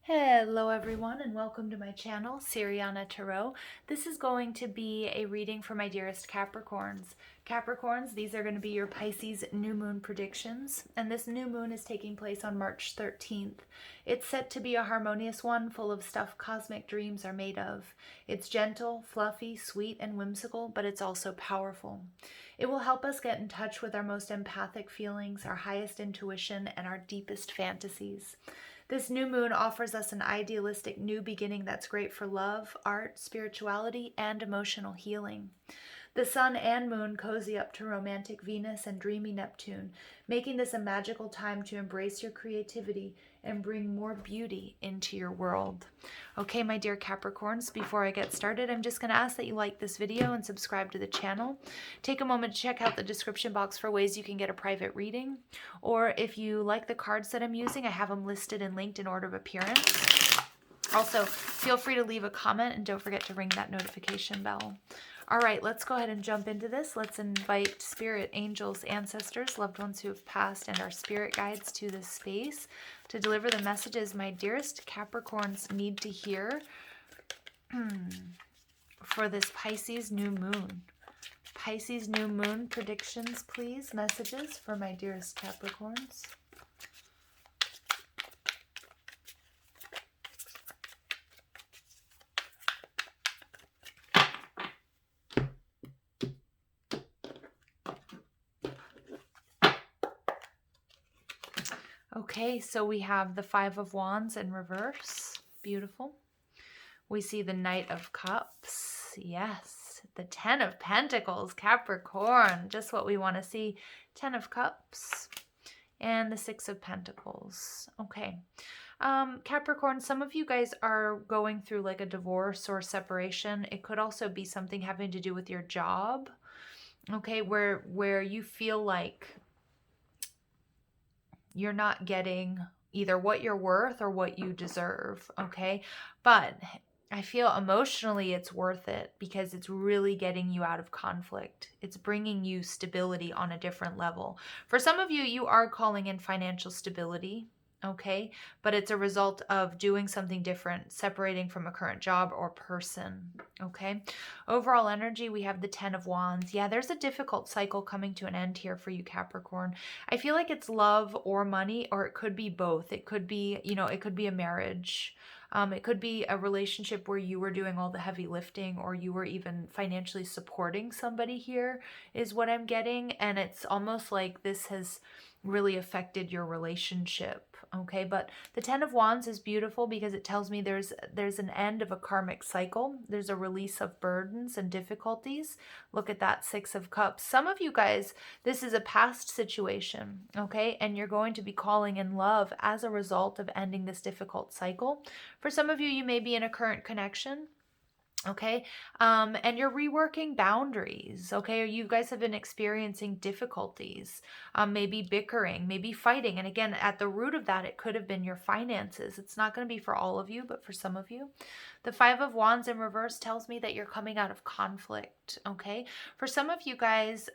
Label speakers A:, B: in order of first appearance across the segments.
A: Hello everyone and welcome to my channel, Siriana Tarot. This is going to be a reading for my dearest Capricorns. Capricorns, these are going to be your Pisces New Moon predictions, and this new moon is taking place on March 13th. It's set to be a harmonious one full of stuff cosmic dreams are made of. It's gentle, fluffy, sweet, and whimsical, but it's also powerful. It will help us get in touch with our most empathic feelings, our highest intuition, and our deepest fantasies. This new moon offers us an idealistic new beginning that's great for love, art, spirituality, and emotional healing. The sun and moon cozy up to romantic Venus and dreamy Neptune, making this a magical time to embrace your creativity and bring more beauty into your world. Okay, my dear Capricorns, before I get started, I'm just going to ask that you like this video and subscribe to the channel. Take a moment to check out the description box for ways you can get a private reading. Or if you like the cards that I'm using, I have them listed and linked in order of appearance. Also, feel free to leave a comment and don't forget to ring that notification bell. All right, let's go ahead and jump into this. Let's invite spirit, angels, ancestors, loved ones who have passed, and our spirit guides to this space to deliver the messages my dearest Capricorns need to hear for this Pisces new moon. Pisces new moon predictions, please. Messages for my dearest Capricorns. Okay, so we have the Five of Wands in reverse. Beautiful. We see the Knight of Cups. Yes. The Ten of Pentacles, Capricorn. Just what we want to see. Ten of Cups. And the Six of Pentacles. Okay. Capricorn, some of you guys are going through like a divorce or separation. It could also be something having to do with your job. Okay, where you feel like you're not getting either what you're worth or what you deserve, okay? But I feel emotionally it's worth it because it's really getting you out of conflict. It's bringing you stability on a different level. For some of you, you are calling in financial stability, okay? But it's a result of doing something different, separating from a current job or person, okay? Overall energy, we have the Ten of Wands. Yeah, there's a difficult cycle coming to an end here for you, Capricorn. I feel like it's love or money, or it could be both. It could be, it could be a marriage. It could be a relationship where you were doing all the heavy lifting, or you were even financially supporting somebody here is what I'm getting. And it's almost like this has really affected your relationship, okay? But the Ten of Wands is beautiful because it tells me there's an end of a karmic cycle. There's a release of burdens and difficulties. Look at that Six of Cups. Some of you guys, this is a past situation, okay? And you're going to be calling in love as a result of ending this difficult cycle. For some of you, you may be in a current connection, okay? And you're reworking boundaries, okay? Or you guys have been experiencing difficulties, maybe bickering, maybe fighting. And again, at the root of that, it could have been your finances. It's not going to be for all of you, but for some of you. The Five of Wands in reverse tells me that you're coming out of conflict, okay? For some of you guys,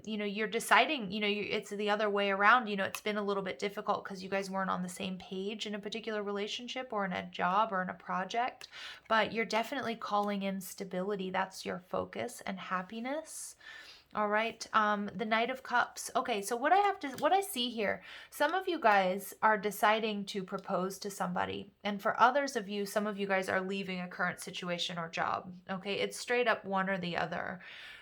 A: you're deciding, it's the other way around. It's been a little bit difficult because you guys weren't on the same page in a particular relationship or in a job or in a project, but you're definitely calling in stability. That's your focus and happiness. All right. The Knight of Cups. Okay, so what I see here, some of you guys are deciding to propose to somebody. And for others of you, some of you guys are leaving a current situation or job. Okay, it's straight up one or the other.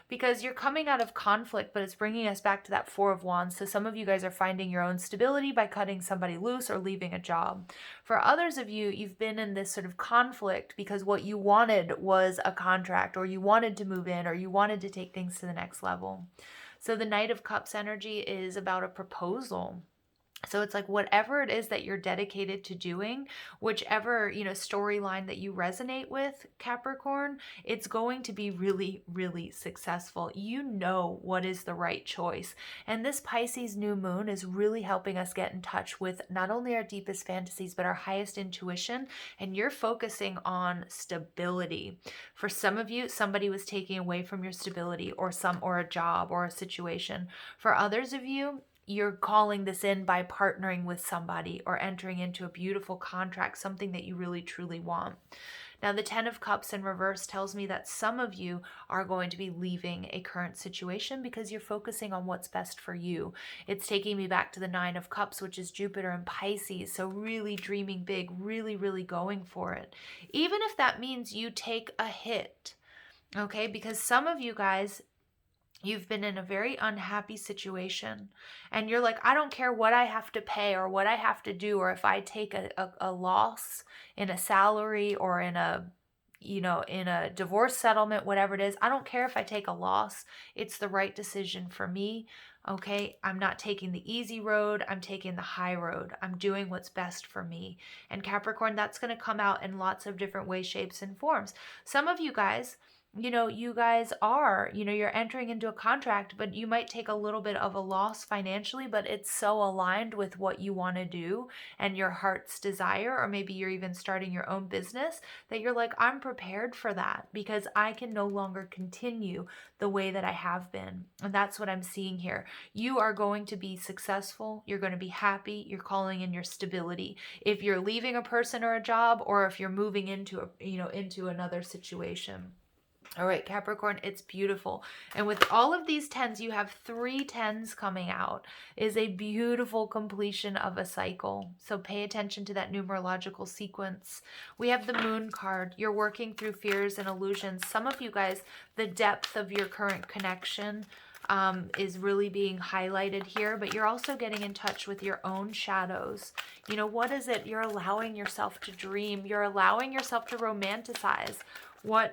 A: Because you're coming out of conflict, but it's bringing us back to that Four of Wands. So some of you guys are finding your own stability by cutting somebody loose or leaving a job. For others of you, you've been in this sort of conflict because what you wanted was a contract, or you wanted to move in, or you wanted to take things to the next level. So the Knight of Cups energy is about a proposal. So it's like whatever it is that you're dedicated to doing, whichever, storyline that you resonate with, Capricorn, it's going to be really, really successful. You know what is the right choice. And this Pisces new moon is really helping us get in touch with not only our deepest fantasies, but our highest intuition. And you're focusing on stability. For some of you, somebody was taking away from your stability or a job or a situation. For others of you, you're calling this in by partnering with somebody or entering into a beautiful contract, something that you really truly want. Now, the 10 of Cups in reverse tells me that some of you are going to be leaving a current situation because you're focusing on what's best for you. It's taking me back to the 9 of Cups, which is Jupiter and Pisces. So really dreaming big, really, really going for it. Even if that means you take a hit, okay? Because some of you guys, you've been in a very unhappy situation and you're like, I don't care what I have to pay or what I have to do, or if I take a loss in a salary or in a, you know, in a divorce settlement, whatever it is, I don't care if I take a loss. It's the right decision for me. Okay, I'm not taking the easy road. I'm taking the high road. I'm doing what's best for me. And Capricorn, that's going to come out in lots of different ways, shapes, and forms. Some of you guys, you guys are, you're entering into a contract, but you might take a little bit of a loss financially, but it's so aligned with what you want to do and your heart's desire, or maybe you're even starting your own business, that you're like, I'm prepared for that because I can no longer continue the way that I have been. And that's what I'm seeing here. You are going to be successful. You're going to be happy. You're calling in your stability. If you're leaving a person or a job, or if you're moving into into another situation. All right, Capricorn, it's beautiful. And with all of these 10s, you have 3 10s coming out. Is a beautiful completion of a cycle. So pay attention to that numerological sequence. We have the Moon card. You're working through fears and illusions. Some of you guys, the depth of your current connection is really being highlighted here, but you're also getting in touch with your own shadows. What is it? You're allowing yourself to dream. You're allowing yourself to romanticize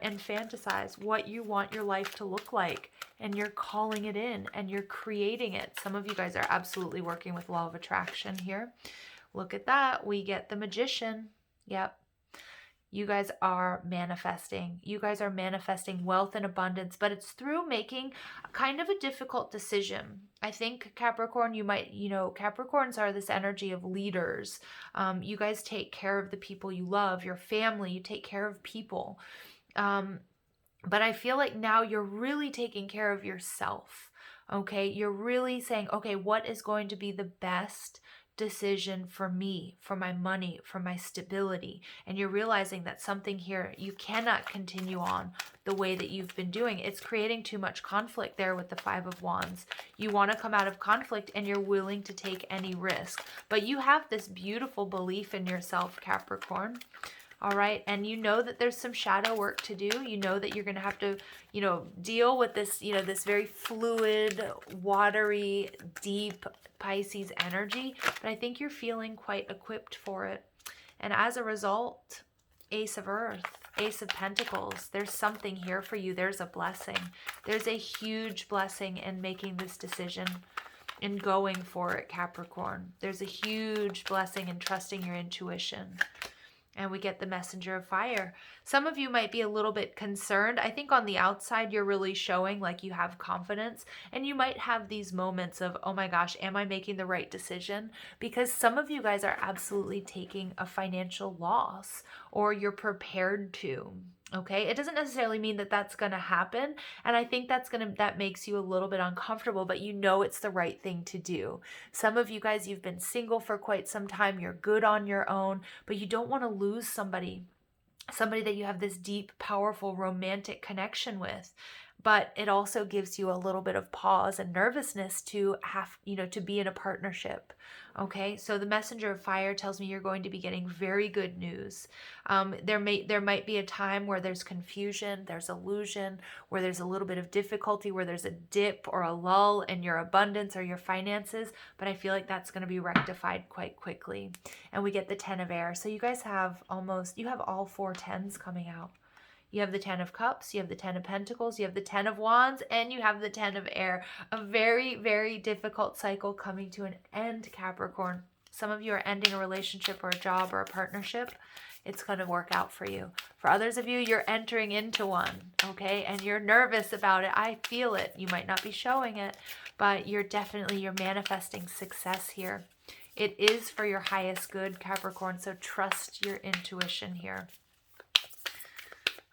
A: and fantasize what you want your life to look like, and you're calling it in and you're creating it. Some of you guys are absolutely working with law of attraction here. Look at that. We get the Magician. Yep. You guys are manifesting. You guys are manifesting wealth and abundance, but it's through making kind of a difficult decision. I think Capricorn, Capricorns are this energy of leaders. You guys take care of the people you love, your family, you take care of people. But I feel like now you're really taking care of yourself. Okay. You're really saying, okay, what is going to be the best decision for me, for my money, for my stability? And you're realizing that something here, you cannot continue on the way that you've been doing. It's creating too much conflict there with the 5 of Wands. You want to come out of conflict and you're willing to take any risk, but you have this beautiful belief in yourself, Capricorn. All right. And you know that there's some shadow work to do. You know that you're going to have to, deal with this, this very fluid, watery, deep Pisces energy. But I think you're feeling quite equipped for it. And as a result, Ace of Earth, Ace of Pentacles, there's something here for you. There's a blessing. There's a huge blessing in making this decision and going for it, Capricorn. There's a huge blessing in trusting your intuition. And we get the Messenger of Fire. Some of you might be a little bit concerned. I think on the outside, you're really showing like you have confidence. And you might have these moments of, oh my gosh, am I making the right decision? Because some of you guys are absolutely taking a financial loss, or you're prepared to. Okay, it doesn't necessarily mean that that's going to happen. And I think that makes you a little bit uncomfortable, but it's the right thing to do. Some of you guys, you've been single for quite some time. You're good on your own, but you don't want to lose somebody that you have this deep, powerful, romantic connection with. But it also gives you a little bit of pause and nervousness to have, to be in a partnership. Okay, so the Messenger of Fire tells me you're going to be getting very good news. There might be a time where there's confusion, there's illusion, where there's a little bit of difficulty, where there's a dip or a lull in your abundance or your finances, but I feel like that's going to be rectified quite quickly. And we get the 10 of Air. So you guys have all 4 10s coming out. You have the 10 of Cups, you have the 10 of Pentacles, you have the 10 of Wands, and you have the 10 of Air. A very, very difficult cycle coming to an end, Capricorn. Some of you are ending a relationship or a job or a partnership. It's going to work out for you. For others of you, you're entering into one, okay? And you're nervous about it. I feel it. You might not be showing it, but you're manifesting success here. It is for your highest good, Capricorn, so trust your intuition here.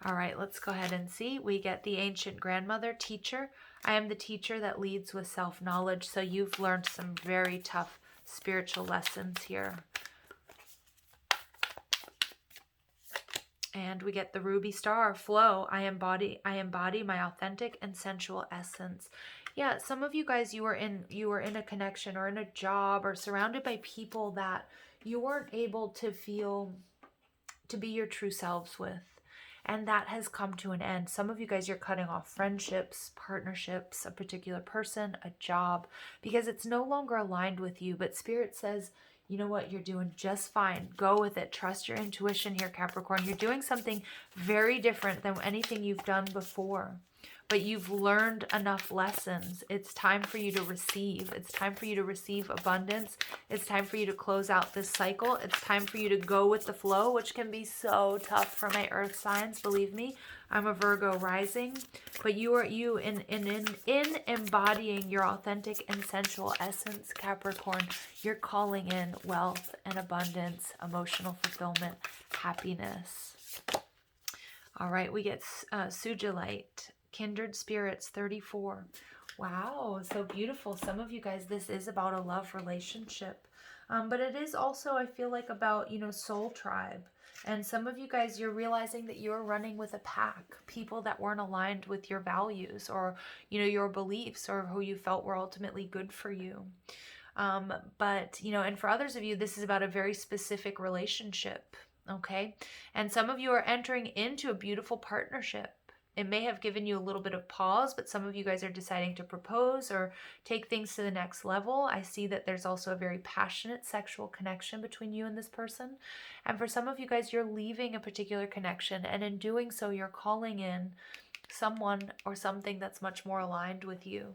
A: All right, let's go ahead and see. We get the ancient grandmother, teacher. I am the teacher that leads with self-knowledge. So you've learned some very tough spiritual lessons here. And we get the ruby star, flow. I embody my authentic and sensual essence. Yeah, some of you guys, you were in a connection or in a job or surrounded by people that you weren't able to be your true selves with. And that has come to an end. Some of you guys, you're cutting off friendships, partnerships, a particular person, a job, because it's no longer aligned with you. But Spirit says, you know what, you're doing just fine. Go with it. Trust your intuition here, Capricorn. You're doing something very different than anything you've done before. But you've learned enough lessons. It's time for you to receive. It's time for you to receive abundance. It's time for you to close out this cycle. It's time for you to go with the flow, which can be so tough for my earth signs. Believe me, I'm a Virgo rising. But you in embodying your authentic and sensual essence, Capricorn. You're calling in wealth and abundance, emotional fulfillment, happiness. All right, we get Sujilite. Kindred Spirits 34. Wow, so beautiful. Some of you guys, this is about a love relationship. But it is also, I feel like, about, soul tribe. And some of you guys, you're realizing that you're running with a pack, people that weren't aligned with your values or, your beliefs or who you felt were ultimately good for you. But, and for others of you, this is about a very specific relationship. Okay. And some of you are entering into a beautiful partnership. It may have given you a little bit of pause, but some of you guys are deciding to propose or take things to the next level. I see that there's also a very passionate sexual connection between you and this person. And for some of you guys, you're leaving a particular connection. And in doing so, you're calling in someone or something that's much more aligned with you.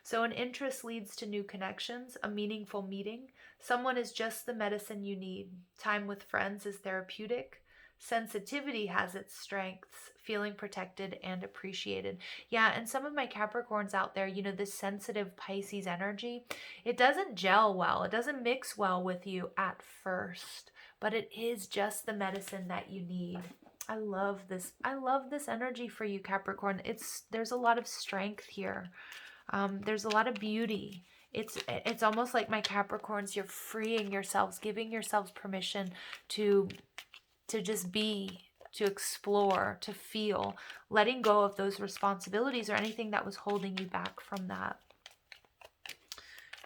A: So an interest leads to new connections, a meaningful meeting. Someone is just the medicine you need. Time with friends is therapeutic. Sensitivity has its strengths, feeling protected and appreciated. Yeah, and some of my Capricorns out there, this sensitive Pisces energy, it doesn't gel well. It doesn't mix well with you at first, but it is just the medicine that you need. I love this. I love this energy for you, Capricorn. There's a lot of strength here. There's a lot of beauty. It's almost like my Capricorns, you're freeing yourselves, giving yourselves permission to just be, to explore, to feel, letting go of those responsibilities or anything that was holding you back from that.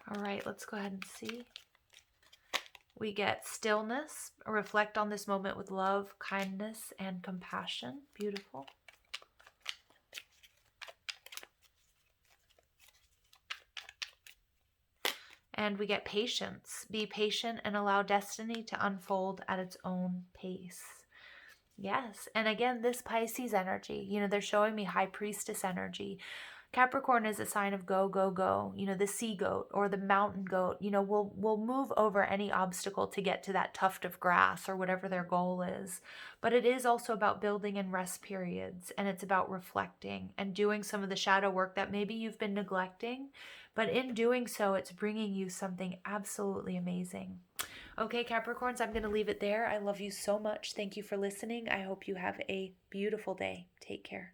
A: All right, let's go ahead and see. We get stillness. Reflect on this moment with love, kindness, and compassion. Beautiful. And we get patience. Be patient and allow destiny to unfold at its own pace. Yes. And again, this Pisces energy, they're showing me High Priestess energy. Capricorn is a sign of go, go, go. The sea goat or the mountain goat, will move over any obstacle to get to that tuft of grass or whatever their goal is. But it is also about building in rest periods, and it's about reflecting and doing some of the shadow work that maybe you've been neglecting. But in doing so, it's bringing you something absolutely amazing. Okay, Capricorns, I'm going to leave it there. I love you so much. Thank you for listening. I hope you have a beautiful day. Take care.